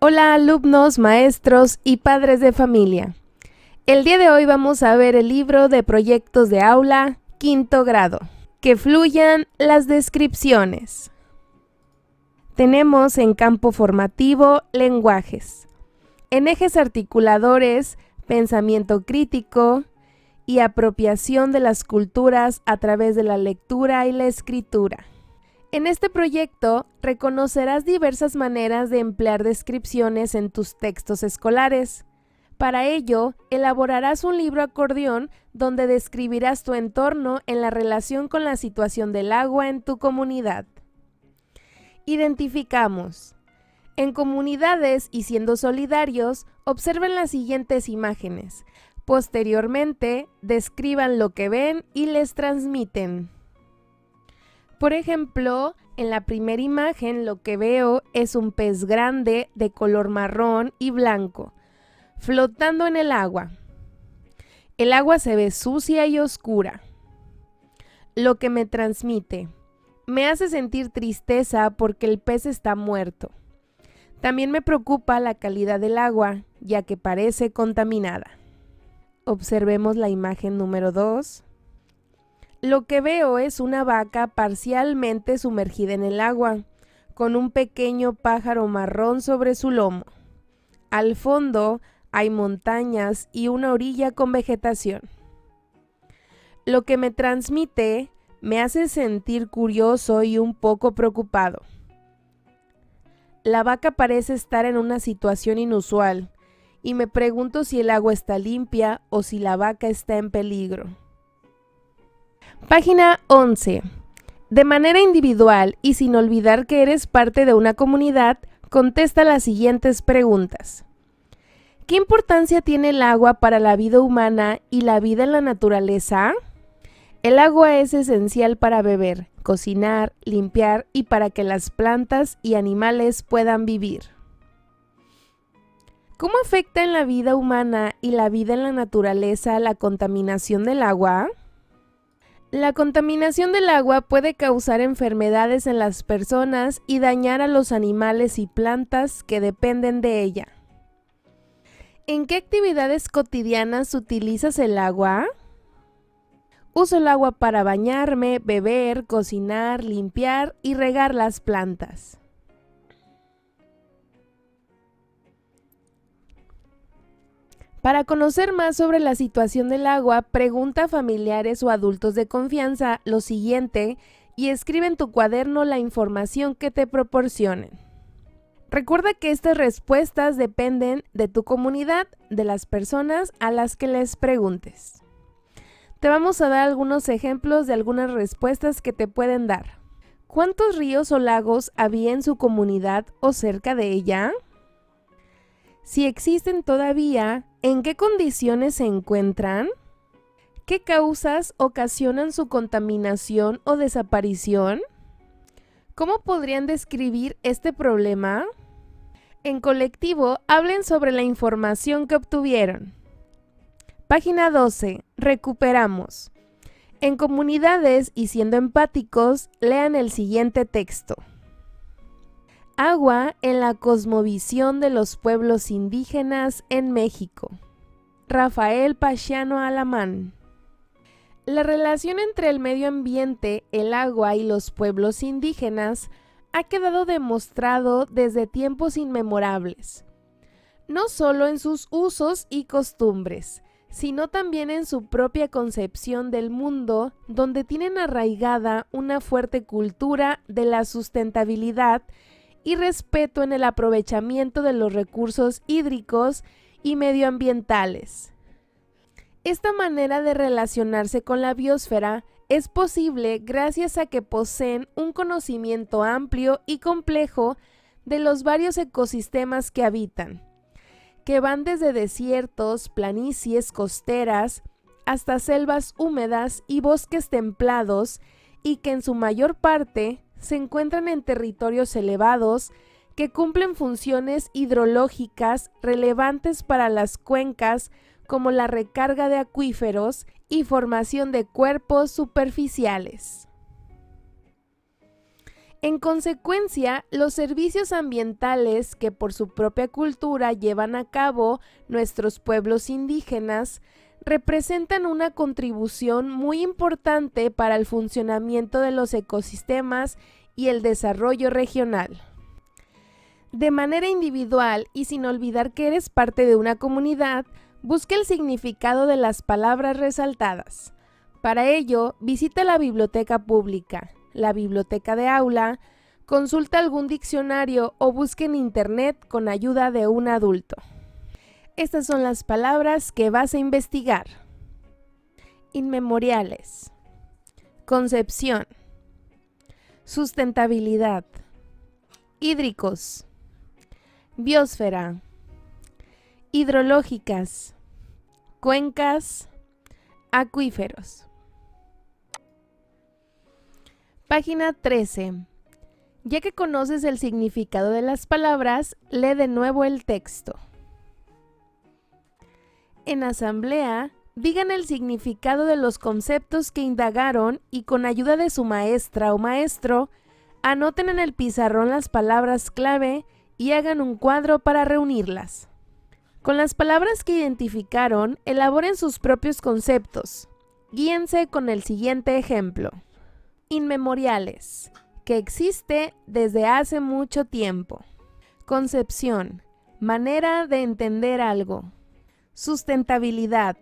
Hola alumnos, maestros y padres de familia. El día de hoy vamos a ver el libro de proyectos de aula, quinto grado. Que fluyan las descripciones. Tenemos en campo formativo lenguajes. En ejes articuladores, pensamiento crítico y apropiación de las culturas a través de la lectura y la escritura. En este proyecto reconocerás diversas maneras de emplear descripciones en tus textos escolares. Para ello, elaborarás un libro acordeón donde describirás tu entorno en la relación con la situación del agua en tu comunidad. Identificamos. En comunidades y siendo solidarios, observen las siguientes imágenes. Posteriormente, describan lo que ven y les transmiten. Por ejemplo, en la primera imagen lo que veo es un pez grande de color marrón y blanco, flotando en el agua. El agua se ve sucia y oscura. Lo que me transmite. Me hace sentir tristeza porque el pez está muerto. También me preocupa la calidad del agua, ya que parece contaminada. Observemos la imagen número 2. Lo que veo es una vaca parcialmente sumergida en el agua, con un pequeño pájaro marrón sobre su lomo. Al fondo hay montañas y una orilla con vegetación. Lo que me transmite me hace sentir curioso y un poco preocupado. La vaca parece estar en una situación inusual y me pregunto si el agua está limpia o si la vaca está en peligro. Página 11. De manera individual y sin olvidar que eres parte de una comunidad, contesta las siguientes preguntas. ¿Qué importancia tiene el agua para la vida humana y la vida en la naturaleza? El agua es esencial para beber, cocinar, limpiar y para que las plantas y animales puedan vivir. ¿Cómo afecta en la vida humana y la vida en la naturaleza la contaminación del agua? La contaminación del agua puede causar enfermedades en las personas y dañar a los animales y plantas que dependen de ella. ¿En qué actividades cotidianas utilizas el agua? Uso el agua para bañarme, beber, cocinar, limpiar y regar las plantas. Para conocer más sobre la situación del agua, pregunta a familiares o adultos de confianza lo siguiente y escribe en tu cuaderno la información que te proporcionen. Recuerda que estas respuestas dependen de tu comunidad, de las personas a las que les preguntes. Te vamos a dar algunos ejemplos de algunas respuestas que te pueden dar. ¿Cuántos ríos o lagos había en su comunidad o cerca de ella? Si existen todavía, ¿en qué condiciones se encuentran? ¿Qué causas ocasionan su contaminación o desaparición? ¿Cómo podrían describir este problema? En colectivo, hablen sobre la información que obtuvieron. Página 12. Recuperamos. En comunidades y siendo empáticos, lean el siguiente texto. Agua en la cosmovisión de los pueblos indígenas en México. Rafael Pachiano Alamán. La relación entre el medio ambiente, el agua y los pueblos indígenas ha quedado demostrado desde tiempos inmemorables, no solo en sus usos y costumbres, sino también en su propia concepción del mundo, donde tienen arraigada una fuerte cultura de la sustentabilidad y respeto en el aprovechamiento de los recursos hídricos y medioambientales. Esta manera de relacionarse con la biosfera es posible gracias a que poseen un conocimiento amplio y complejo de los varios ecosistemas que habitan, que van desde desiertos, planicies costeras, hasta selvas húmedas y bosques templados, y que en su mayor parte se encuentran en territorios elevados que cumplen funciones hidrológicas relevantes para las cuencas como la recarga de acuíferos y formación de cuerpos superficiales. En consecuencia, los servicios ambientales que por su propia cultura llevan a cabo nuestros pueblos indígenas representan una contribución muy importante para el funcionamiento de los ecosistemas y el desarrollo regional. De manera individual y sin olvidar que eres parte de una comunidad, busca el significado de las palabras resaltadas. Para ello, visita la biblioteca pública, la biblioteca de aula, consulta algún diccionario o busque en internet con ayuda de un adulto. Estas son las palabras que vas a investigar. Inmemoriales. Concepción. Sustentabilidad. Hídricos. Biosfera. Hidrológicas. Cuencas. Acuíferos. Página 13. Ya que conoces el significado de las palabras, lee de nuevo el texto. En asamblea, digan el significado de los conceptos que indagaron y con ayuda de su maestra o maestro, anoten en el pizarrón las palabras clave y hagan un cuadro para reunirlas. Con las palabras que identificaron, elaboren sus propios conceptos. Guíense con el siguiente ejemplo. Inmemoriales, que existe desde hace mucho tiempo. Concepción, manera de entender algo. Sustentabilidad,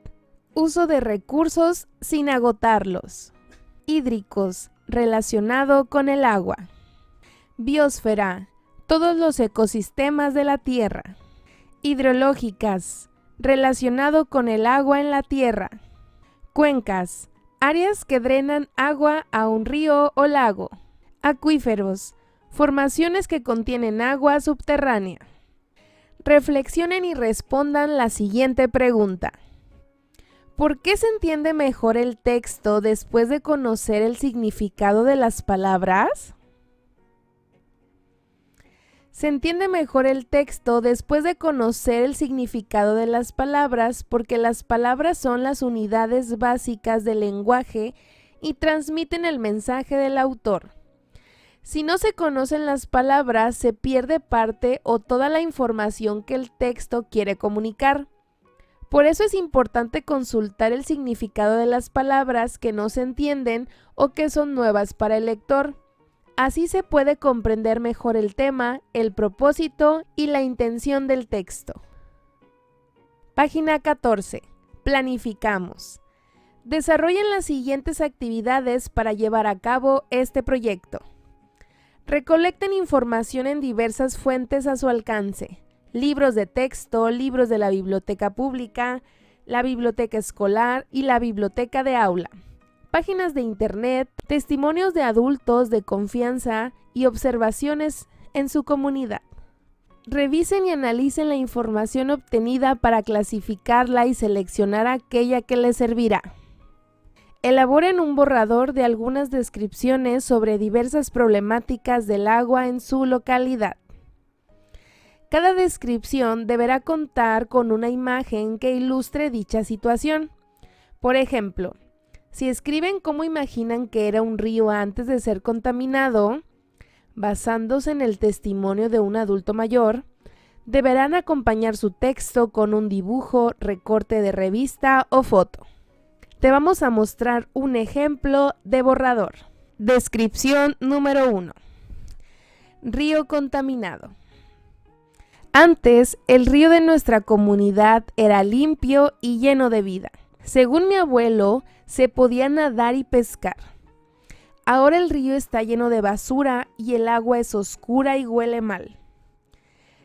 uso de recursos sin agotarlos. Hídricos, relacionado con el agua. Biosfera, todos los ecosistemas de la Tierra. Hidrológicas, relacionado con el agua en la Tierra. Cuencas, áreas que drenan agua a un río o lago. Acuíferos, formaciones que contienen agua subterránea. Reflexionen y respondan la siguiente pregunta. ¿Por qué se entiende mejor el texto después de conocer el significado de las palabras? Se entiende mejor el texto después de conocer el significado de las palabras porque las palabras son las unidades básicas del lenguaje y transmiten el mensaje del autor. Si no se conocen las palabras, se pierde parte o toda la información que el texto quiere comunicar. Por eso es importante consultar el significado de las palabras que no se entienden o que son nuevas para el lector. Así se puede comprender mejor el tema, el propósito y la intención del texto. Página 14. Planificamos. Desarrollen las siguientes actividades para llevar a cabo este proyecto. Recolecten información en diversas fuentes a su alcance. Libros de texto, libros de la biblioteca pública, la biblioteca escolar y la biblioteca de aula. Páginas de internet, testimonios de adultos de confianza y observaciones en su comunidad. Revisen y analicen la información obtenida para clasificarla y seleccionar aquella que les servirá. Elaboren un borrador de algunas descripciones sobre diversas problemáticas del agua en su localidad. Cada descripción deberá contar con una imagen que ilustre dicha situación. Por ejemplo, si escriben cómo imaginan que era un río antes de ser contaminado, basándose en el testimonio de un adulto mayor, deberán acompañar su texto con un dibujo, recorte de revista o foto. Te vamos a mostrar un ejemplo de borrador. Descripción número 1. Río contaminado. Antes, el río de nuestra comunidad era limpio y lleno de vida. Según mi abuelo, se podía nadar y pescar. Ahora el río está lleno de basura y el agua es oscura y huele mal.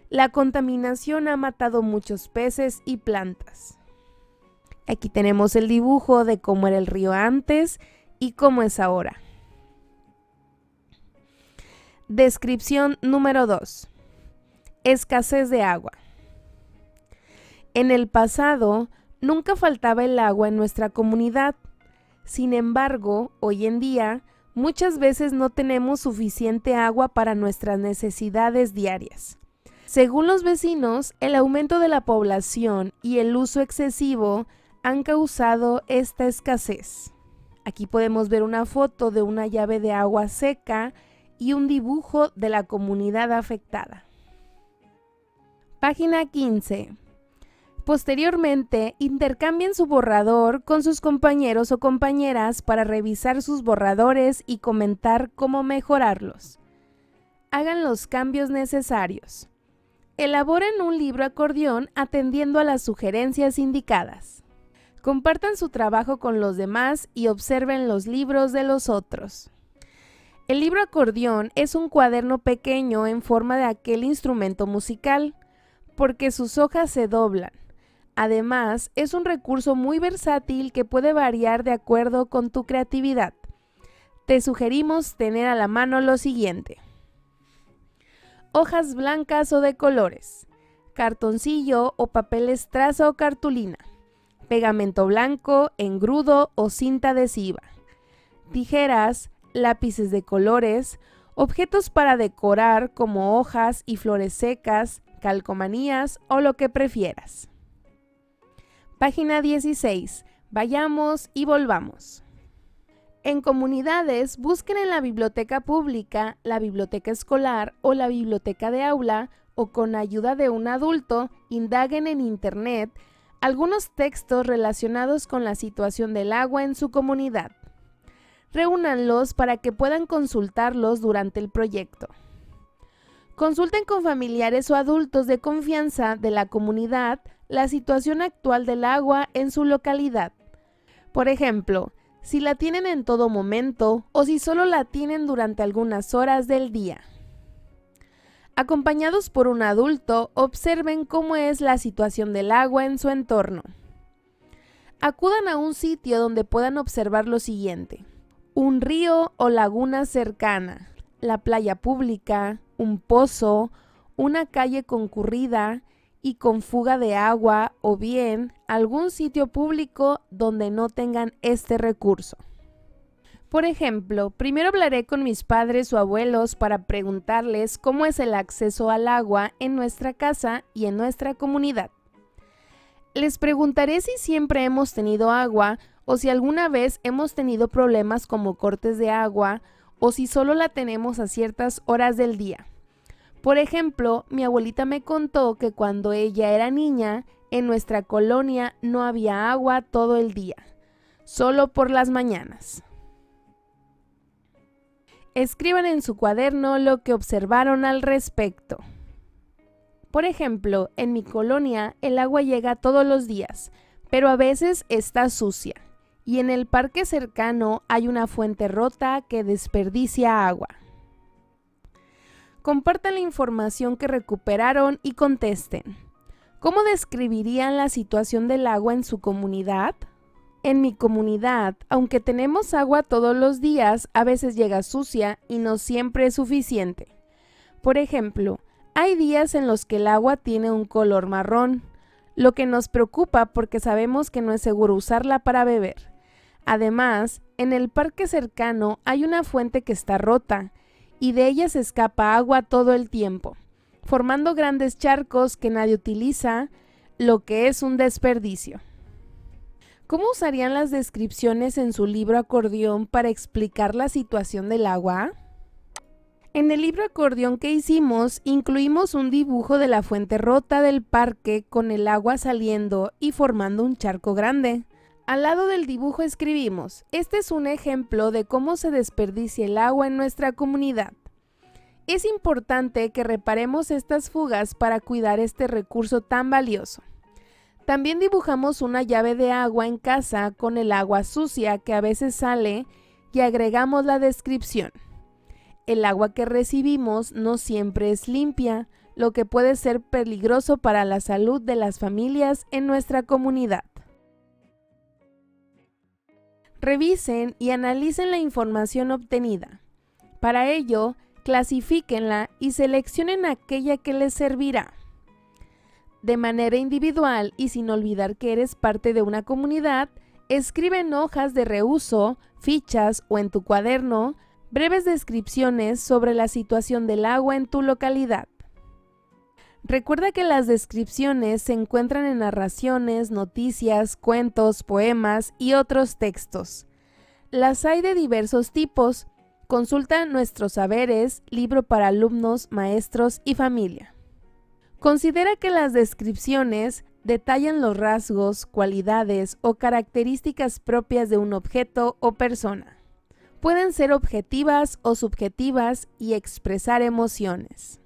La contaminación ha matado muchos peces y plantas. Aquí tenemos el dibujo de cómo era el río antes y cómo es ahora. Descripción número 2. Escasez de agua. En el pasado, nunca faltaba el agua en nuestra comunidad. Sin embargo, hoy en día, muchas veces no tenemos suficiente agua para nuestras necesidades diarias. Según los vecinos, el aumento de la población y el uso excesivo han causado esta escasez. Aquí podemos ver una foto de una llave de agua seca y un dibujo de la comunidad afectada. Página 15. Posteriormente, intercambien su borrador con sus compañeros o compañeras para revisar sus borradores y comentar cómo mejorarlos. Hagan los cambios necesarios. Elaboren un libro acordeón atendiendo a las sugerencias indicadas. Compartan su trabajo con los demás y observen los libros de los otros. El libro acordeón es un cuaderno pequeño en forma de aquel instrumento musical, porque sus hojas se doblan. Además, es un recurso muy versátil que puede variar de acuerdo con tu creatividad. Te sugerimos tener a la mano lo siguiente: hojas blancas o de colores, cartoncillo o papel estraza o cartulina, pegamento blanco, engrudo o cinta adhesiva, tijeras, lápices de colores, objetos para decorar como hojas y flores secas, calcomanías o lo que prefieras. Página 16. Vayamos y volvamos. En comunidades, busquen en la biblioteca pública, la biblioteca escolar o la biblioteca de aula, o con ayuda de un adulto, indaguen en Internet algunos textos relacionados con la situación del agua en su comunidad. Reúnanlos para que puedan consultarlos durante el proyecto. Consulten con familiares o adultos de confianza de la comunidad la situación actual del agua en su localidad. Por ejemplo, si la tienen en todo momento o si solo la tienen durante algunas horas del día. Acompañados por un adulto, observen cómo es la situación del agua en su entorno. Acudan a un sitio donde puedan observar lo siguiente: un río o laguna cercana, la playa pública, un pozo, una calle concurrida y con fuga de agua, o bien algún sitio público donde no tengan este recurso. Por ejemplo, primero hablaré con mis padres o abuelos para preguntarles cómo es el acceso al agua en nuestra casa y en nuestra comunidad. Les preguntaré si siempre hemos tenido agua o si alguna vez hemos tenido problemas como cortes de agua o si solo la tenemos a ciertas horas del día. Por ejemplo, mi abuelita me contó que cuando ella era niña, en nuestra colonia no había agua todo el día, solo por las mañanas. Escriban en su cuaderno lo que observaron al respecto. Por ejemplo, en mi colonia el agua llega todos los días, pero a veces está sucia, y en el parque cercano hay una fuente rota que desperdicia agua. Compartan la información que recuperaron y contesten. ¿Cómo describirían la situación del agua en su comunidad? En mi comunidad, aunque tenemos agua todos los días, a veces llega sucia y no siempre es suficiente. Por ejemplo, hay días en los que el agua tiene un color marrón, lo que nos preocupa porque sabemos que no es seguro usarla para beber. Además, en el parque cercano hay una fuente que está rota y de ella se escapa agua todo el tiempo, formando grandes charcos que nadie utiliza, lo que es un desperdicio. ¿Cómo usarían las descripciones en su libro acordeón para explicar la situación del agua? En el libro acordeón que hicimos, incluimos un dibujo de la fuente rota del parque con el agua saliendo y formando un charco grande. Al lado del dibujo escribimos: este es un ejemplo de cómo se desperdicia el agua en nuestra comunidad. Es importante que reparemos estas fugas para cuidar este recurso tan valioso. También dibujamos una llave de agua en casa con el agua sucia que a veces sale y agregamos la descripción. El agua que recibimos no siempre es limpia, lo que puede ser peligroso para la salud de las familias en nuestra comunidad. Revisen y analicen la información obtenida. Para ello, clasifíquenla y seleccionen aquella que les servirá. De manera individual y sin olvidar que eres parte de una comunidad, escribe en hojas de reuso, fichas o en tu cuaderno breves descripciones sobre la situación del agua en tu localidad. Recuerda que las descripciones se encuentran en narraciones, noticias, cuentos, poemas y otros textos. Las hay de diversos tipos, Consulta Nuestros Saberes, libro para alumnos, maestros y familia. Considera que las descripciones detallan los rasgos, cualidades o características propias de un objeto o persona. Pueden ser objetivas o subjetivas y expresar emociones.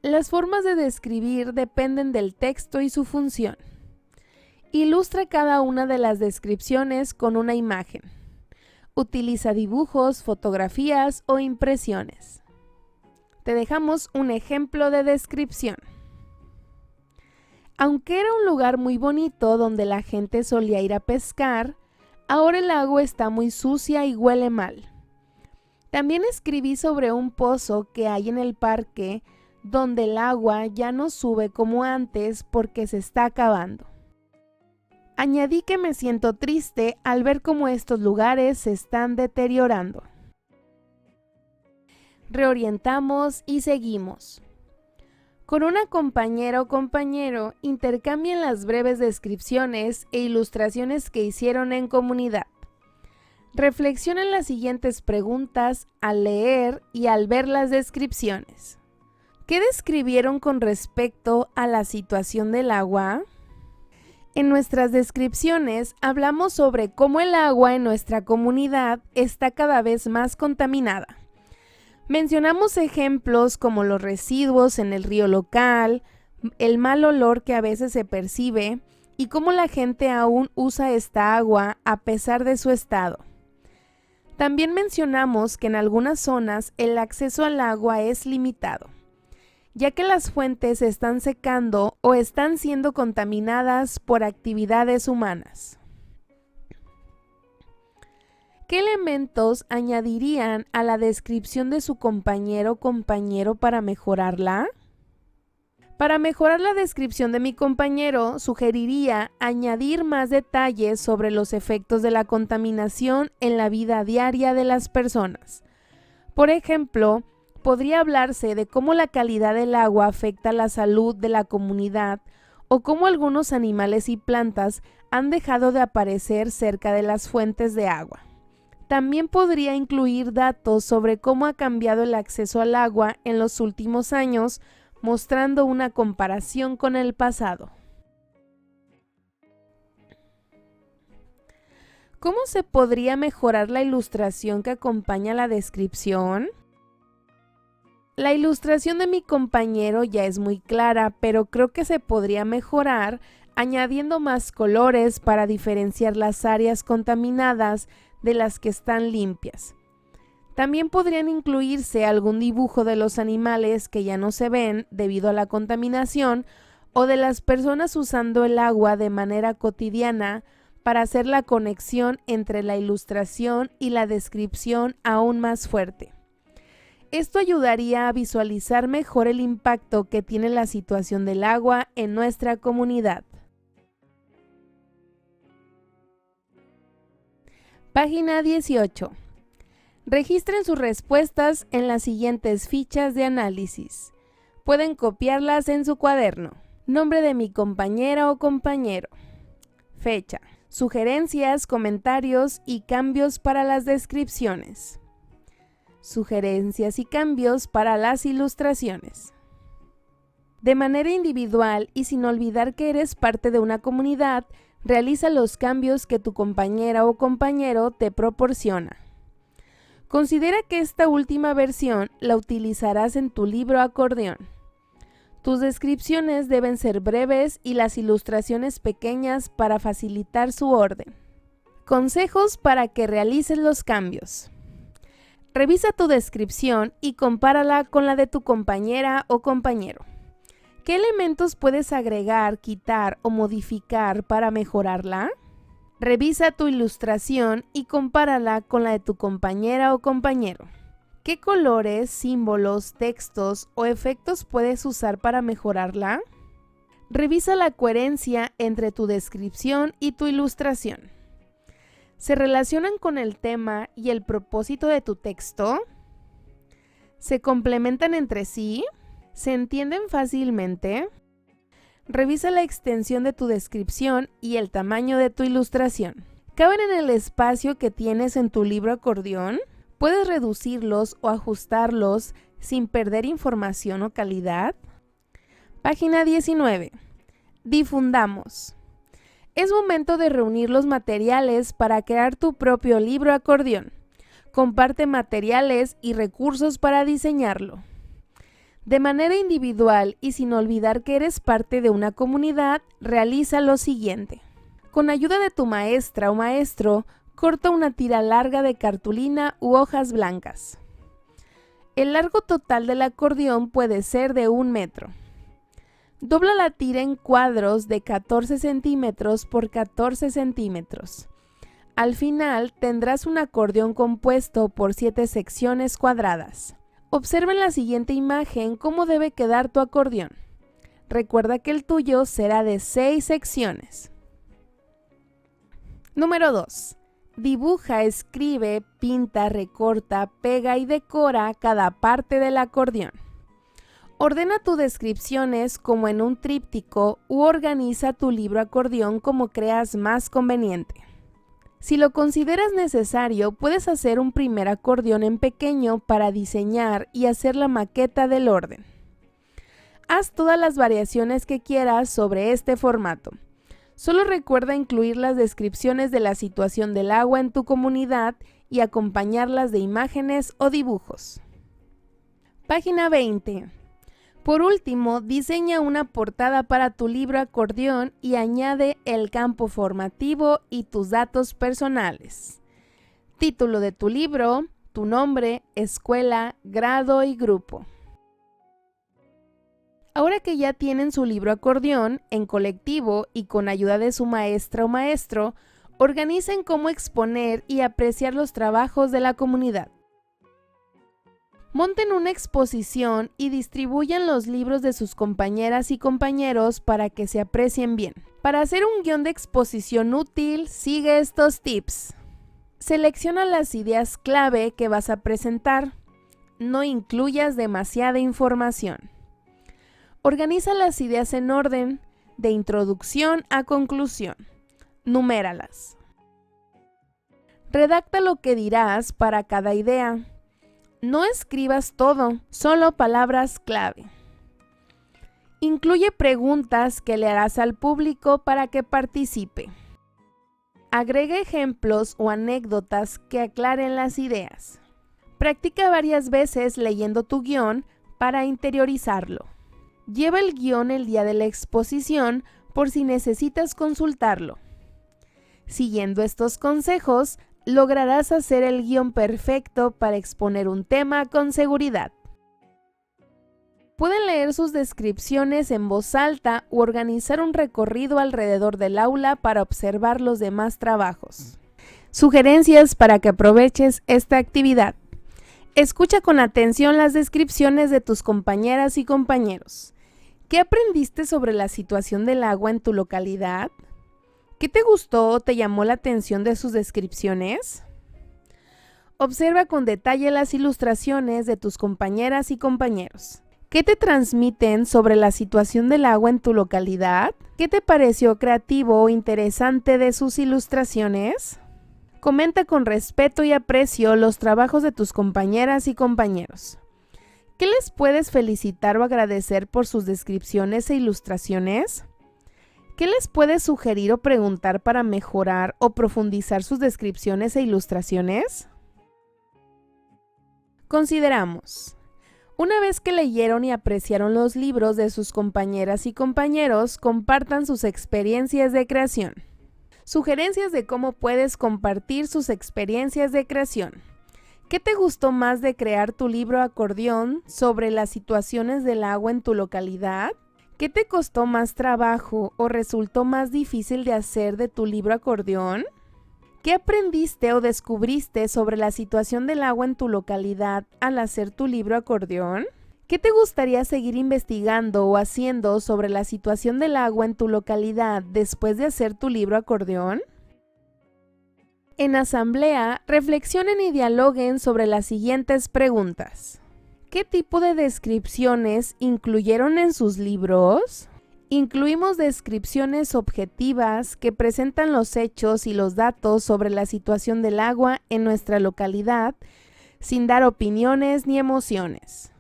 Las formas de describir dependen del texto y su función. Ilustra cada una de las descripciones con una imagen. Utiliza dibujos, fotografías o impresiones. Te dejamos un ejemplo de descripción. Aunque era un lugar muy bonito donde la gente solía ir a pescar, ahora el agua está muy sucia y huele mal. También escribí sobre un pozo que hay en el parque donde el agua ya no sube como antes porque se está acabando. Añadí que me siento triste al ver cómo estos lugares se están deteriorando. Reorientamos y seguimos. Con una compañera o compañero, intercambien las breves descripciones e ilustraciones que hicieron en comunidad. Reflexionen las siguientes preguntas al leer y al ver las descripciones. ¿Qué describieron con respecto a la situación del agua? En nuestras descripciones hablamos sobre cómo el agua en nuestra comunidad está cada vez más contaminada. Mencionamos ejemplos como los residuos en el río local, el mal olor que a veces se percibe y cómo la gente aún usa esta agua a pesar de su estado. También mencionamos que en algunas zonas el acceso al agua es limitado, ya que las fuentes se están secando o están siendo contaminadas por actividades humanas. ¿Qué elementos añadirían a la descripción de su compañero o compañero para mejorarla? Para mejorar la descripción de mi compañero, sugeriría añadir más detalles sobre los efectos de la contaminación en la vida diaria de las personas. Por ejemplo, podría hablarse de cómo la calidad del agua afecta la salud de la comunidad o cómo algunos animales y plantas han dejado de aparecer cerca de las fuentes de agua. También podría incluir datos sobre cómo ha cambiado el acceso al agua en los últimos años, mostrando una comparación con el pasado. ¿Cómo se podría mejorar la ilustración que acompaña la descripción? La ilustración de mi compañero ya es muy clara, pero creo que se podría mejorar añadiendo más colores para diferenciar las áreas contaminadas de las que están limpias. También podrían incluirse algún dibujo de los animales que ya no se ven debido a la contaminación o de las personas usando el agua de manera cotidiana para hacer la conexión entre la ilustración y la descripción aún más fuerte. Esto ayudaría a visualizar mejor el impacto que tiene la situación del agua en nuestra comunidad. Página 18. Registren sus respuestas en las siguientes fichas de análisis. Pueden copiarlas en su cuaderno. Nombre de mi compañera o compañero. Fecha. Sugerencias, comentarios y cambios para las descripciones. Sugerencias y cambios para las ilustraciones. De manera individual y sin olvidar que eres parte de una comunidad, realiza los cambios que tu compañera o compañero te proporciona. Considera que esta última versión la utilizarás en tu libro acordeón. Tus descripciones deben ser breves y las ilustraciones pequeñas para facilitar su orden. Consejos para que realices los cambios. Revisa tu descripción y compárala con la de tu compañera o compañero. ¿Qué elementos puedes agregar, quitar o modificar para mejorarla? Revisa tu ilustración y compárala con la de tu compañera o compañero. ¿Qué colores, símbolos, textos o efectos puedes usar para mejorarla? Revisa la coherencia entre tu descripción y tu ilustración. ¿Se relacionan con el tema y el propósito de tu texto? ¿Se complementan entre sí? ¿Se entienden fácilmente? Revisa la extensión de tu descripción y el tamaño de tu ilustración. ¿Caben en el espacio que tienes en tu libro acordeón? ¿Puedes reducirlos o ajustarlos sin perder información o calidad? Página 19. Difundamos. Es momento de reunir los materiales para crear tu propio libro acordeón. Comparte materiales y recursos para diseñarlo. De manera individual y sin olvidar que eres parte de una comunidad, realiza lo siguiente. Con ayuda de tu maestra o maestro, corta una tira larga de cartulina u hojas blancas. El largo total del acordeón puede ser de 1 metro. Dobla la tira en cuadros de 14 centímetros por 14 centímetros. Al final tendrás un acordeón compuesto por 7 secciones cuadradas. Observa en la siguiente imagen cómo debe quedar tu acordeón. Recuerda que el tuyo será de 6 secciones. Número 2. Dibuja, escribe, pinta, recorta, pega y decora cada parte del acordeón. Ordena tus descripciones como en un tríptico u organiza tu libro acordeón como creas más conveniente. Si lo consideras necesario, puedes hacer un primer acordeón en pequeño para diseñar y hacer la maqueta del orden. Haz todas las variaciones que quieras sobre este formato. Solo recuerda incluir las descripciones de la situación del agua en tu comunidad y acompañarlas de imágenes o dibujos. Página 20. Por último, diseña una portada para tu libro acordeón y añade el campo formativo y tus datos personales. Título de tu libro, tu nombre, escuela, grado y grupo. Ahora que ya tienen su libro acordeón, en colectivo y con ayuda de su maestra o maestro, organicen cómo exponer y apreciar los trabajos de la comunidad. Monten una exposición y distribuyan los libros de sus compañeras y compañeros para que se aprecien bien. Para hacer un guión de exposición útil, sigue estos tips. Selecciona las ideas clave que vas a presentar. No incluyas demasiada información. Organiza las ideas en orden, de introducción a conclusión. Numéralas. Redacta lo que dirás para cada idea. No escribas todo, solo palabras clave. Incluye preguntas que le harás al público para que participe. Agrega ejemplos o anécdotas que aclaren las ideas. Practica varias veces leyendo tu guión para interiorizarlo. Lleva el guión el día de la exposición por si necesitas consultarlo. Siguiendo estos consejos, lograrás hacer el guión perfecto para exponer un tema con seguridad. Pueden leer sus descripciones en voz alta o organizar un recorrido alrededor del aula para observar los demás trabajos. Sugerencias para que aproveches esta actividad. Escucha con atención las descripciones de tus compañeras y compañeros. ¿Qué aprendiste sobre la situación del agua en tu localidad? ¿Qué te gustó o te llamó la atención de sus descripciones? Observa con detalle las ilustraciones de tus compañeras y compañeros. ¿Qué te transmiten sobre la situación del agua en tu localidad? ¿Qué te pareció creativo o interesante de sus ilustraciones? Comenta con respeto y aprecio los trabajos de tus compañeras y compañeros. ¿Qué les puedes felicitar o agradecer por sus descripciones e ilustraciones? ¿Qué les puedes sugerir o preguntar para mejorar o profundizar sus descripciones e ilustraciones? Consideramos. Una vez que leyeron y apreciaron los libros de sus compañeras y compañeros, compartan sus experiencias de creación. Sugerencias de cómo puedes compartir sus experiencias de creación. ¿Qué te gustó más de crear tu libro acordeón sobre las situaciones del agua en tu localidad? ¿Qué te costó más trabajo o resultó más difícil de hacer de tu libro acordeón? ¿Qué aprendiste o descubriste sobre la situación del agua en tu localidad al hacer tu libro acordeón? ¿Qué te gustaría seguir investigando o haciendo sobre la situación del agua en tu localidad después de hacer tu libro acordeón? En asamblea, reflexionen y dialoguen sobre las siguientes preguntas. ¿Qué tipo de descripciones incluyeron en sus libros? Incluimos descripciones objetivas que presentan los hechos y los datos sobre la situación del agua en nuestra localidad, sin dar opiniones ni emociones.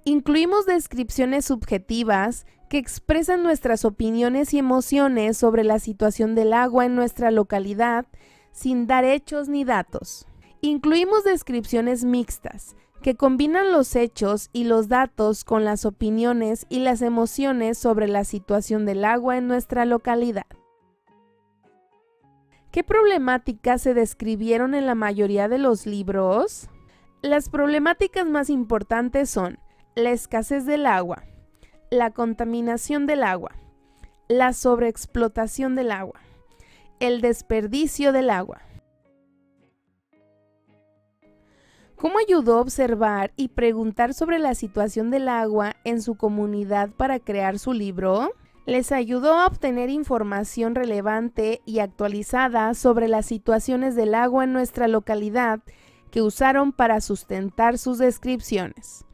Incluimos descripciones subjetivas que expresan nuestras opiniones y emociones sobre la situación del agua en nuestra localidad, sin dar hechos ni datos. Incluimos descripciones mixtas, que combinan los hechos y los datos con las opiniones y las emociones sobre la situación del agua en nuestra localidad. ¿Qué problemáticas se describieron en la mayoría de los libros? Las problemáticas más importantes son la escasez del agua, la contaminación del agua, la sobreexplotación del agua, el desperdicio del agua. ¿Cómo ayudó a observar y preguntar sobre la situación del agua en su comunidad para crear su libro? Les ayudó a obtener información relevante y actualizada sobre las situaciones del agua en nuestra localidad que usaron para sustentar sus descripciones.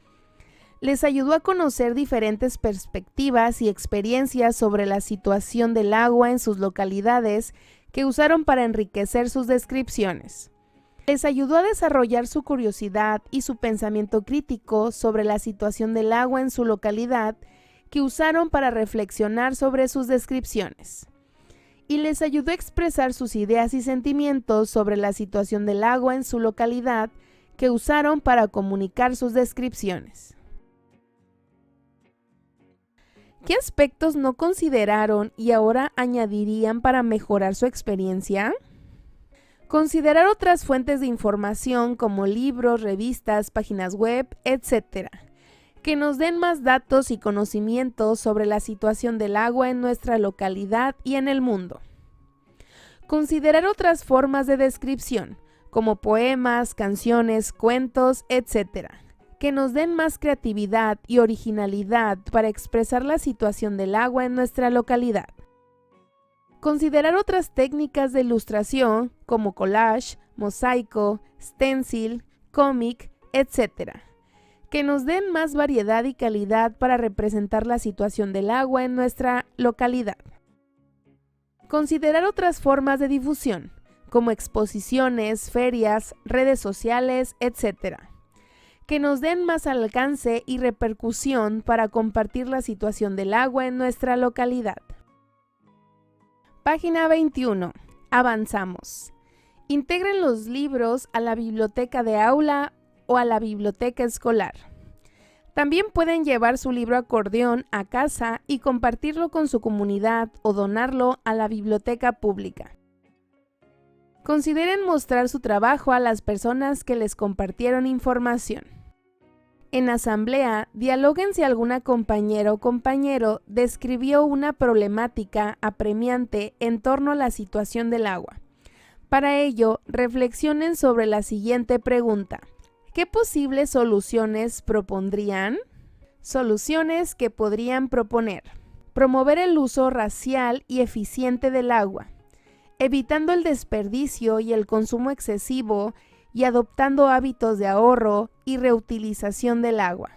Les ayudó a conocer diferentes perspectivas y experiencias sobre la situación del agua en sus localidades que usaron para enriquecer sus descripciones. Les ayudó a desarrollar su curiosidad y su pensamiento crítico sobre la situación del agua en su localidad que usaron para reflexionar sobre sus descripciones. Y les ayudó a expresar sus ideas y sentimientos sobre la situación del agua en su localidad que usaron para comunicar sus descripciones. ¿Qué aspectos no consideraron y ahora añadirían para mejorar su experiencia? Considerar otras fuentes de información como libros, revistas, páginas web, etc., que nos den más datos y conocimientos sobre la situación del agua en nuestra localidad y en el mundo. Considerar otras formas de descripción, como poemas, canciones, cuentos, etc., que nos den más creatividad y originalidad para expresar la situación del agua en nuestra localidad. Considerar otras técnicas de ilustración como collage, mosaico, stencil, cómic, etc., que nos den más variedad y calidad para representar la situación del agua en nuestra localidad. Considerar otras formas de difusión, como exposiciones, ferias, redes sociales, etc., que nos den más alcance y repercusión para compartir la situación del agua en nuestra localidad. Página 21. Avanzamos. Integren los libros a la biblioteca de aula o a la biblioteca escolar. También pueden llevar su libro acordeón a casa y compartirlo con su comunidad o donarlo a la biblioteca pública. Consideren mostrar su trabajo a las personas que les compartieron información. En asamblea, dialoguen si alguna compañera o compañero describió una problemática apremiante en torno a la situación del agua. Para ello, reflexionen sobre la siguiente pregunta. ¿Qué posibles soluciones propondrían? Soluciones que podrían proponer. Promover el uso racional y eficiente del agua, evitando el desperdicio y el consumo excesivo y adoptando hábitos de ahorro y reutilización del agua.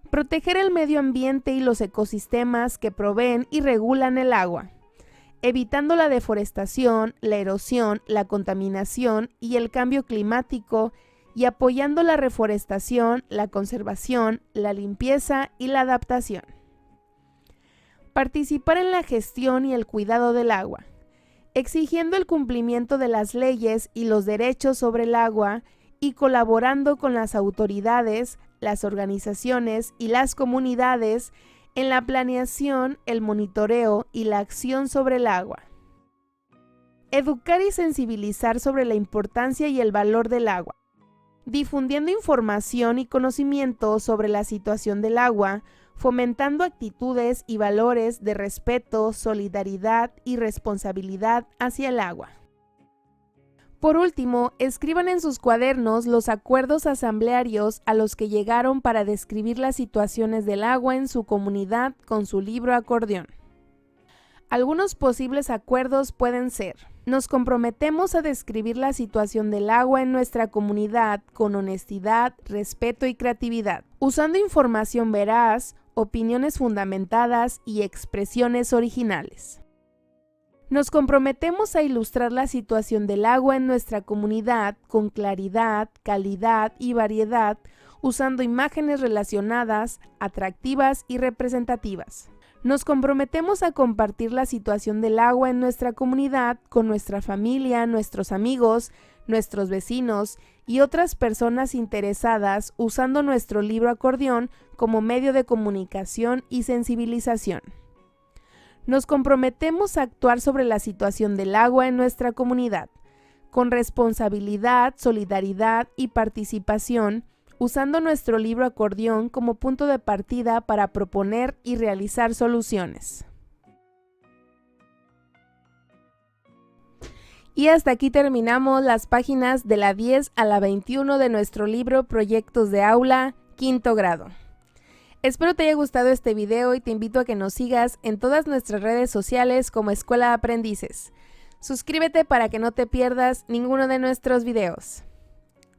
Proteger el medio ambiente y los ecosistemas que proveen y regulan el agua, evitando la deforestación, la erosión, la contaminación y el cambio climático y apoyando la reforestación, la conservación, la limpieza y la adaptación. Participar en la gestión y el cuidado del agua, exigiendo el cumplimiento de las leyes y los derechos sobre el agua y colaborando con las autoridades, las organizaciones y las comunidades en la planeación, el monitoreo y la acción sobre el agua. Educar y sensibilizar sobre la importancia y el valor del agua, difundiendo información y conocimiento sobre la situación del agua, fomentando actitudes y valores de respeto, solidaridad y responsabilidad hacia el agua. Por último, escriban en sus cuadernos los acuerdos asamblearios a los que llegaron para describir las situaciones del agua en su comunidad con su libro acordeón. Algunos posibles acuerdos pueden ser: nos comprometemos a describir la situación del agua en nuestra comunidad con honestidad, respeto y creatividad, usando información veraz, opiniones fundamentadas y expresiones originales. Nos comprometemos a ilustrar la situación del agua en nuestra comunidad con claridad, calidad y variedad, usando imágenes relacionadas, atractivas y representativas. Nos comprometemos a compartir la situación del agua en nuestra comunidad con nuestra familia, nuestros amigos, nuestros vecinos y otras personas interesadas usando nuestro libro acordeón como medio de comunicación y sensibilización. Nos comprometemos a actuar sobre la situación del agua en nuestra comunidad, con responsabilidad, solidaridad y participación, usando nuestro libro acordeón como punto de partida para proponer y realizar soluciones. Y hasta aquí terminamos las páginas de la 10 a la 21 de nuestro libro Proyectos de Aula, quinto grado. Espero te haya gustado este video y te invito a que nos sigas en todas nuestras redes sociales como Escuela de Aprendices. Suscríbete para que no te pierdas ninguno de nuestros videos.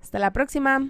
Hasta la próxima.